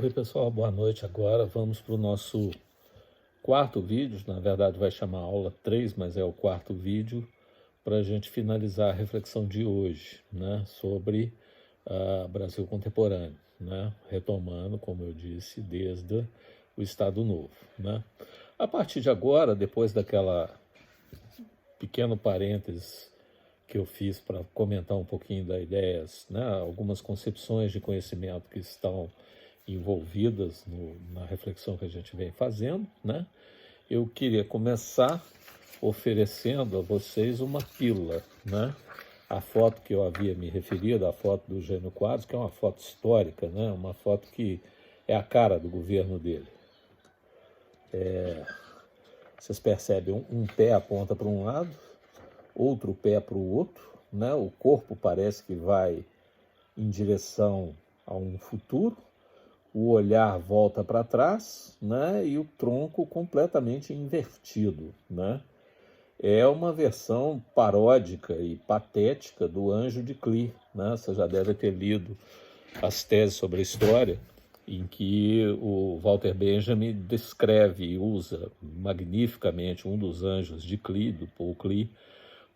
Oi pessoal, boa noite. Agora vamos para o nosso quarto vídeo. Na verdade vai chamar aula 3, mas é o quarto vídeo para a gente finalizar a reflexão de hoje, né, sobre Brasil contemporâneo, né, retomando, como eu disse, desde o Estado Novo, né. A partir de agora, depois daquela pequeno parênteses que eu fiz para comentar um pouquinho das ideias, né, algumas concepções de conhecimento que estão envolvidas na reflexão que a gente vem fazendo, né? Eu queria começar oferecendo a vocês uma pílula, né? A foto que eu havia me referido, a foto do Jânio Quadros, que é uma foto histórica, né? Uma foto que é a cara do governo dele. Vocês percebem, um pé aponta para um lado, outro pé para o outro, né? O corpo parece que vai em direção a um futuro, o olhar volta para trás, né? E o tronco completamente invertido, né? É uma versão paródica e patética do Anjo de Clee, né? Você já deve ter lido as teses sobre a história, em que o Walter Benjamin descreve e usa magnificamente um dos anjos de Clee, do Paul Klee,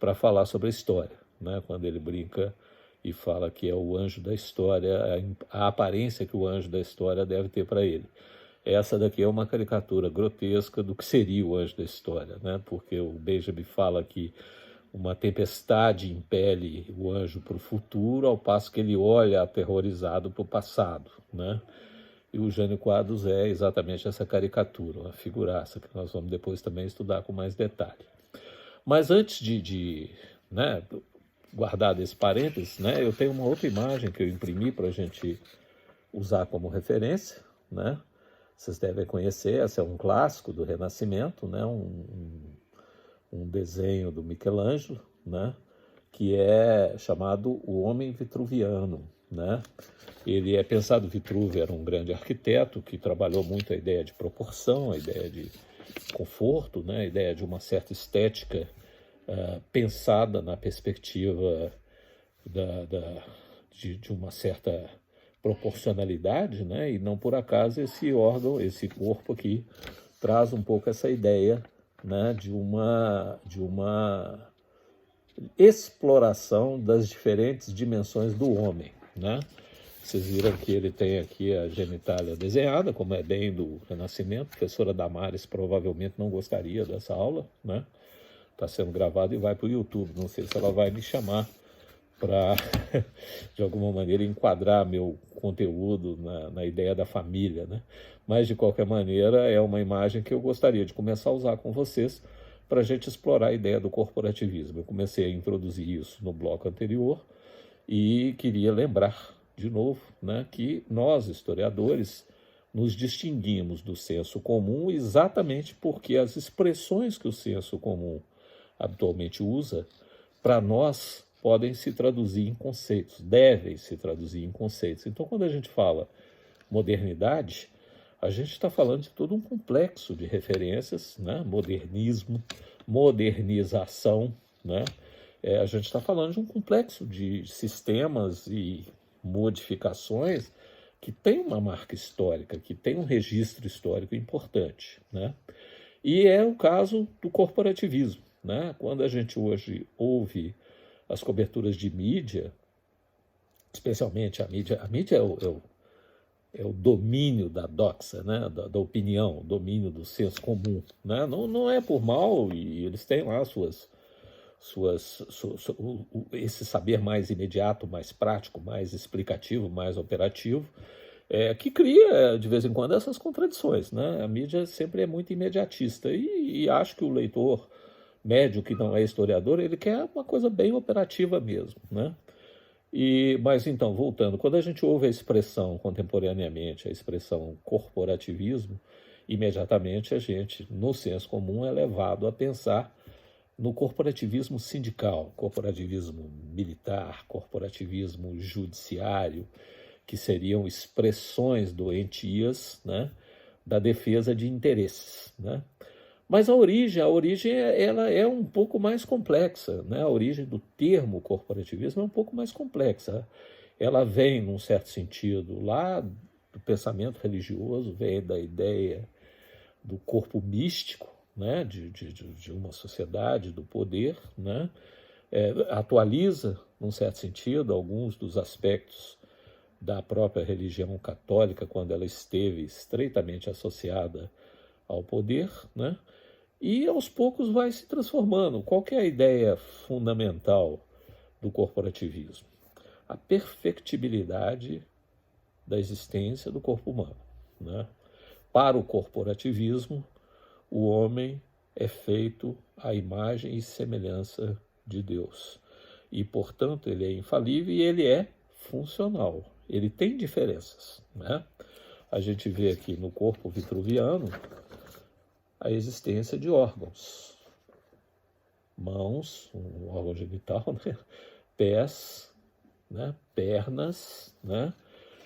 para falar sobre a história, né? Quando ele brinca e fala que é o anjo da história, a aparência que o anjo da história deve ter para ele. Essa daqui é uma caricatura grotesca do que seria o anjo da história, né? Porque o Benjamin fala que uma tempestade impele o anjo para o futuro, ao passo que ele olha aterrorizado para o passado, né? E o Jânio Quadros é exatamente essa caricatura, uma figuraça, que nós vamos depois também estudar com mais detalhe. Mas antes né, guardar esse parênteses, né, eu tenho uma outra imagem que eu imprimi para a gente usar como referência, né? Vocês devem conhecer, essa é um clássico do Renascimento, né? Um desenho do Michelangelo, né? Que é chamado O Homem Vitruviano, né? Ele é pensado, Vitruvio era um grande arquiteto que trabalhou muito a ideia de proporção, a ideia de conforto, né? A ideia de uma certa estética pensada na perspectiva de uma certa proporcionalidade, né? E não por acaso esse órgão, esse corpo aqui, traz um pouco essa ideia, né? De uma exploração das diferentes dimensões do homem, né? Vocês viram que ele tem aqui a genitália desenhada, como é bem do Renascimento. A professora Damares provavelmente não gostaria dessa aula, né? Está sendo gravado e vai para o YouTube. Não sei se ela vai me chamar para, de alguma maneira, enquadrar meu conteúdo na ideia da família, né? Mas, de qualquer maneira, é uma imagem que eu gostaria de começar a usar com vocês para a gente explorar a ideia do corporativismo. Eu comecei a introduzir isso no bloco anterior e queria lembrar, de novo, né, que nós, historiadores, nos distinguimos do senso comum exatamente porque as expressões que o senso comum habitualmente usa, para nós, podem se traduzir em conceitos, devem se traduzir em conceitos. Então, quando a gente fala modernidade, a gente está falando de todo um complexo de referências, né? Modernismo, modernização, né? A gente está falando de um complexo de sistemas e modificações que tem uma marca histórica, que tem um registro histórico importante, né? E é o caso do corporativismo, né? Quando a gente hoje ouve as coberturas de mídia, especialmente a mídia é o domínio da doxa, né? da opinião, o domínio do senso comum, né? Não é por mal, e eles têm lá esse saber mais imediato, mais prático, mais explicativo, mais operativo, que cria, de vez em quando, essas contradições, né? A mídia sempre é muito imediatista e acho que o leitor médio, que não é historiador, ele quer uma coisa bem operativa mesmo, né? Mas então, voltando, quando a gente ouve a expressão contemporaneamente, a expressão corporativismo, imediatamente a gente, no senso comum, é levado a pensar no corporativismo sindical, corporativismo militar, corporativismo judiciário, que seriam expressões doentias, né, da defesa de interesses, né? Mas a origem ela é um pouco mais complexa, né? A origem do termo corporativismo é um pouco mais complexa. Ela vem, num certo sentido, lá do pensamento religioso, vem da ideia do corpo místico, né, de uma sociedade, do poder, né, atualiza, num certo sentido, alguns dos aspectos da própria religião católica, quando ela esteve estreitamente associada ao poder, né, e aos poucos vai se transformando. Qual que é a ideia fundamental do corporativismo? A perfectibilidade da existência do corpo humano, né? Para o corporativismo, o homem é feito à imagem e semelhança de Deus. E, portanto, ele é infalível e ele é funcional. Ele tem diferenças, né? A gente vê aqui no corpo vitruviano a existência de órgãos. Mãos, um órgão genital, né? Pés, né? Pernas, né?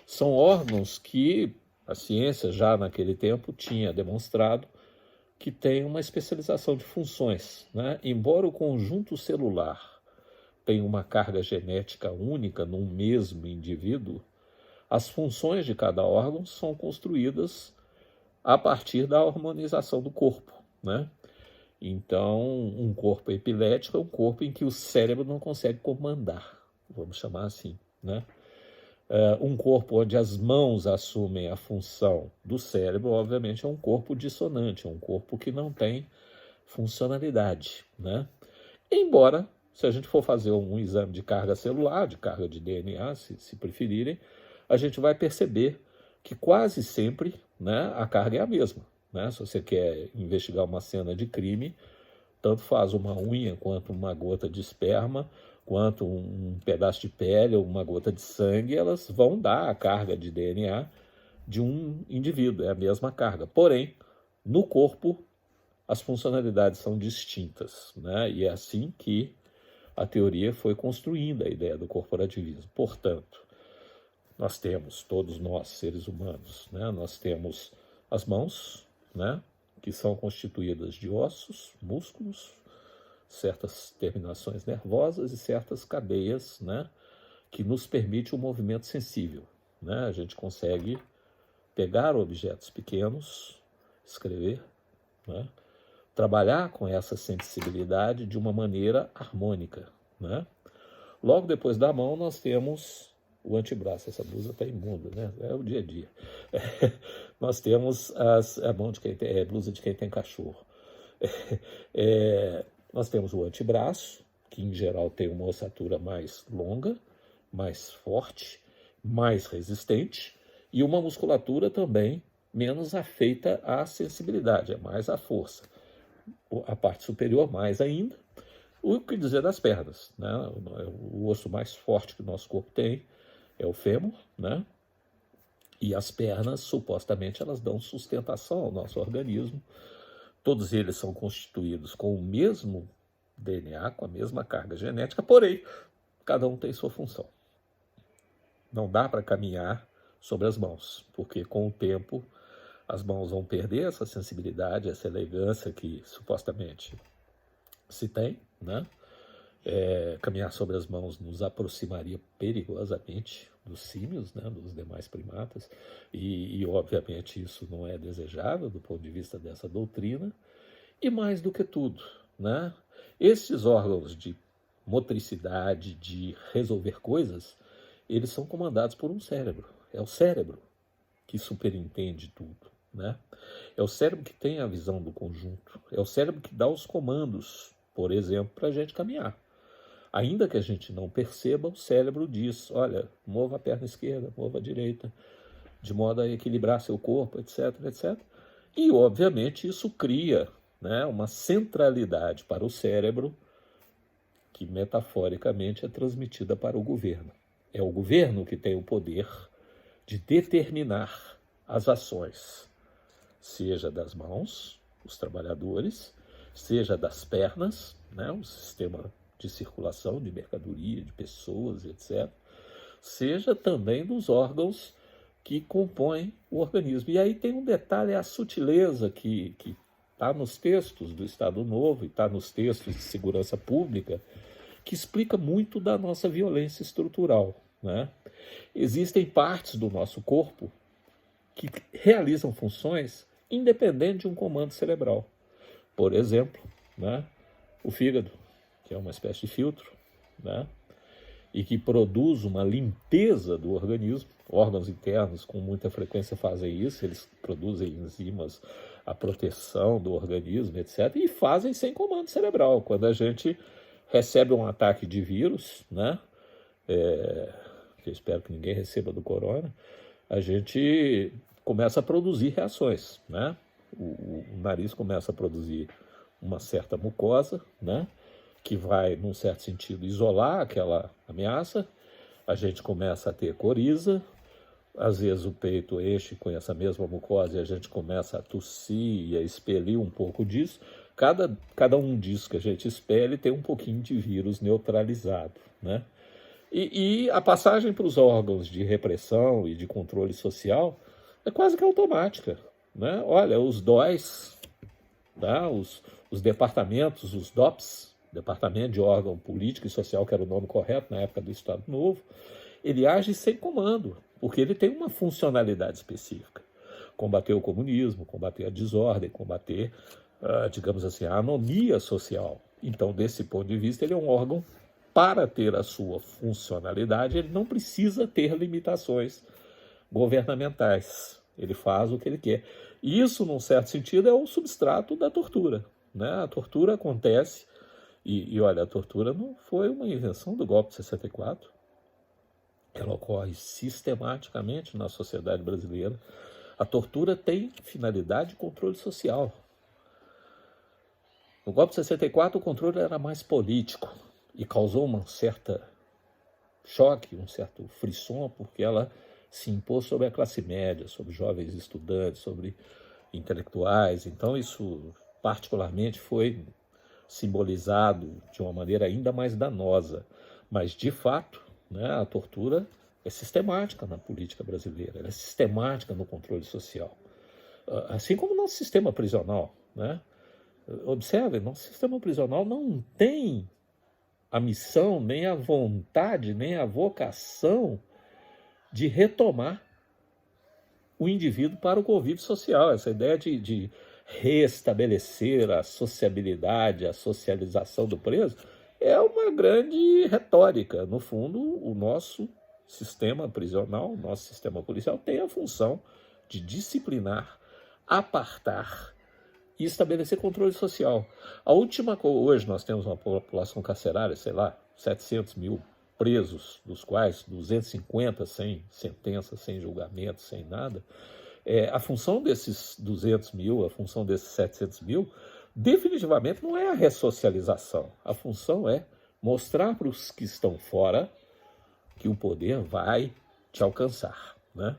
São órgãos que a ciência já naquele tempo tinha demonstrado que tem uma especialização de funções, né? Embora o conjunto celular tenha uma carga genética única num mesmo indivíduo, as funções de cada órgão são construídas a partir da harmonização do corpo, né? Então, um corpo epilético é um corpo em que o cérebro não consegue comandar, vamos chamar assim, né? Um corpo onde as mãos assumem a função do cérebro, obviamente, é um corpo dissonante, é um corpo que não tem funcionalidade, né? Embora, se a gente for fazer um exame de carga celular, de carga de DNA, se preferirem, a gente vai perceber que quase sempre, né, a carga é a mesma, né? Se você quer investigar uma cena de crime, tanto faz uma unha quanto uma gota de esperma, quanto um pedaço de pele ou uma gota de sangue, elas vão dar a carga de DNA de um indivíduo, é a mesma carga. Porém, no corpo, as funcionalidades são distintas, né? E é assim que a teoria foi construindo a ideia do corporativismo. Portanto, nós temos, todos nós, seres humanos, né? Nós temos as mãos, né? Que são constituídas de ossos, músculos, certas terminações nervosas e certas cadeias, né, que nos permite um movimento sensível, né? A gente consegue pegar objetos pequenos, escrever, né, trabalhar com essa sensibilidade de uma maneira harmônica, né? Logo depois da mão nós temos o antebraço. Essa blusa está imunda, né? É o dia a dia. Nós temos a mão de quem tem, blusa de quem tem cachorro. Nós temos o antebraço, que em geral tem uma ossatura mais longa, mais forte, mais resistente, e uma musculatura também menos afeita à sensibilidade, é mais à força. A parte superior mais ainda. O que dizer das pernas, né? O osso mais forte que o nosso corpo tem é o fêmur, né? E as pernas, supostamente, elas dão sustentação ao nosso organismo. Todos eles são constituídos com o mesmo DNA, com a mesma carga genética, porém, cada um tem sua função. Não dá para caminhar sobre as mãos, porque com o tempo as mãos vão perder essa sensibilidade, essa elegância que supostamente se tem, né? Caminhar sobre as mãos nos aproximaria perigosamente dos símios, né, dos demais primatas, e obviamente isso não é desejável do ponto de vista dessa doutrina. E mais do que tudo, né, esses órgãos de motricidade, de resolver coisas, eles são comandados por um cérebro. É o cérebro que superintende tudo, né? É o cérebro que tem a visão do conjunto, é o cérebro que dá os comandos, por exemplo, para a gente caminhar. Ainda que a gente não perceba, o cérebro diz, olha, mova a perna esquerda, mova a direita, de modo a equilibrar seu corpo, etc, etc. E, obviamente, isso cria, né, uma centralidade para o cérebro que, metaforicamente, é transmitida para o governo. É o governo que tem o poder de determinar as ações, seja das mãos, os trabalhadores, seja das pernas, né, o sistema de circulação de mercadoria, de pessoas, etc., seja também dos órgãos que compõem o organismo. E aí tem um detalhe, a sutileza que está nos textos do Estado Novo e está nos textos de segurança pública, que explica muito da nossa violência estrutural, né? Existem partes do nosso corpo que realizam funções independente de um comando cerebral. Por exemplo, né, o fígado, que é uma espécie de filtro, né, e que produz uma limpeza do organismo. Órgãos internos com muita frequência fazem isso, eles produzem enzimas, a proteção do organismo, etc. E fazem sem comando cerebral. Quando a gente recebe um ataque de vírus, né, que eu espero que ninguém receba do corona, a gente começa a produzir reações, né? O nariz começa a produzir uma certa mucosa, né, que vai, num certo sentido, isolar aquela ameaça. A gente começa a ter coriza, às vezes o peito enche com essa mesma mucosa e a gente começa a tossir e a expelir um pouco disso. Cada um disso que a gente expele tem um pouquinho de vírus neutralizado, né? E a passagem para os órgãos de repressão e de controle social é quase que automática, né? Olha, os DOIs, tá? Os departamentos, os DOPS, Departamento de Órgão Político e Social, que era o nome correto na época do Estado Novo, ele age sem comando, porque ele tem uma funcionalidade específica. Combater o comunismo, combater a desordem, combater, digamos assim, a anomia social. Então, desse ponto de vista, ele é um órgão, para ter a sua funcionalidade, ele não precisa ter limitações governamentais. Ele faz o que ele quer. E isso, num certo sentido, é o substrato da tortura, né? A tortura acontece, e olha, a tortura não foi uma invenção do golpe de 64. Ela ocorre sistematicamente na sociedade brasileira. A tortura tem finalidade de controle social. No golpe de 64, o controle era mais político e causou um certo choque, um certo frisson, porque ela se impôs sobre a classe média, sobre jovens estudantes, sobre intelectuais. Então isso particularmente foi simbolizado de uma maneira ainda mais danosa. Mas, de fato, né, a tortura é sistemática na política brasileira, ela é sistemática no controle social. Assim como o nosso sistema prisional, né? Observe, nosso sistema prisional não tem a missão, nem a vontade, nem a vocação de retomar o indivíduo para o convívio social. Essa ideia de restabelecer a sociabilidade, a socialização do preso, é uma grande retórica. No fundo, o nosso sistema prisional, o nosso sistema policial tem a função de disciplinar, apartar e estabelecer controle social. A última coisa, hoje nós temos uma população carcerária, sei lá, 700 mil presos, dos quais 250 sem sentença, sem julgamento, sem nada. A função desses 200 mil, a função desses 700 mil, definitivamente não é a ressocialização. A função é mostrar para os que estão fora que o poder vai te alcançar, né?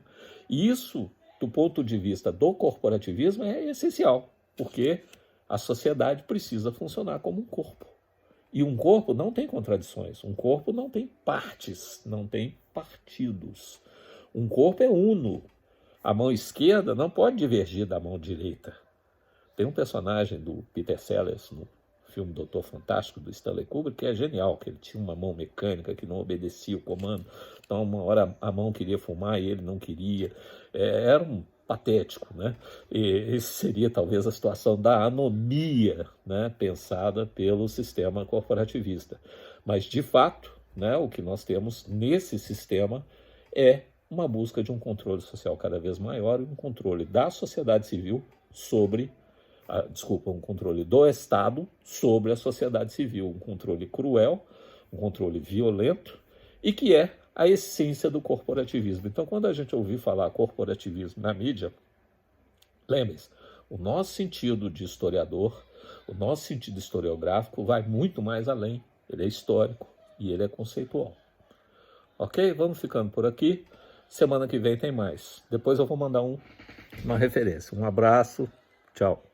E isso, do ponto de vista do corporativismo, é essencial, porque a sociedade precisa funcionar como um corpo. E um corpo não tem contradições, um corpo não tem partes, não tem partidos. Um corpo é uno. A mão esquerda não pode divergir da mão direita. Tem um personagem do Peter Sellers no filme Doutor Fantástico, do Stanley Kubrick, que é genial, que ele tinha uma mão mecânica que não obedecia o comando. Então, uma hora a mão queria fumar e ele não queria. Era um patético, né? E esse seria talvez a situação da anomia, né, pensada pelo sistema corporativista. Mas, de fato, né, o que nós temos nesse sistema é uma busca de um controle social cada vez maior e um controle da sociedade civil sobre, um controle do Estado sobre a sociedade civil, um controle cruel, um controle violento e que é a essência do corporativismo. Então, quando a gente ouvir falar corporativismo na mídia, lembre-se, o nosso sentido de historiador, o nosso sentido historiográfico vai muito mais além. Ele é histórico e ele é conceitual. Ok? Vamos ficando por aqui. Semana que vem tem mais. Depois eu vou mandar uma referência. Um abraço. Tchau.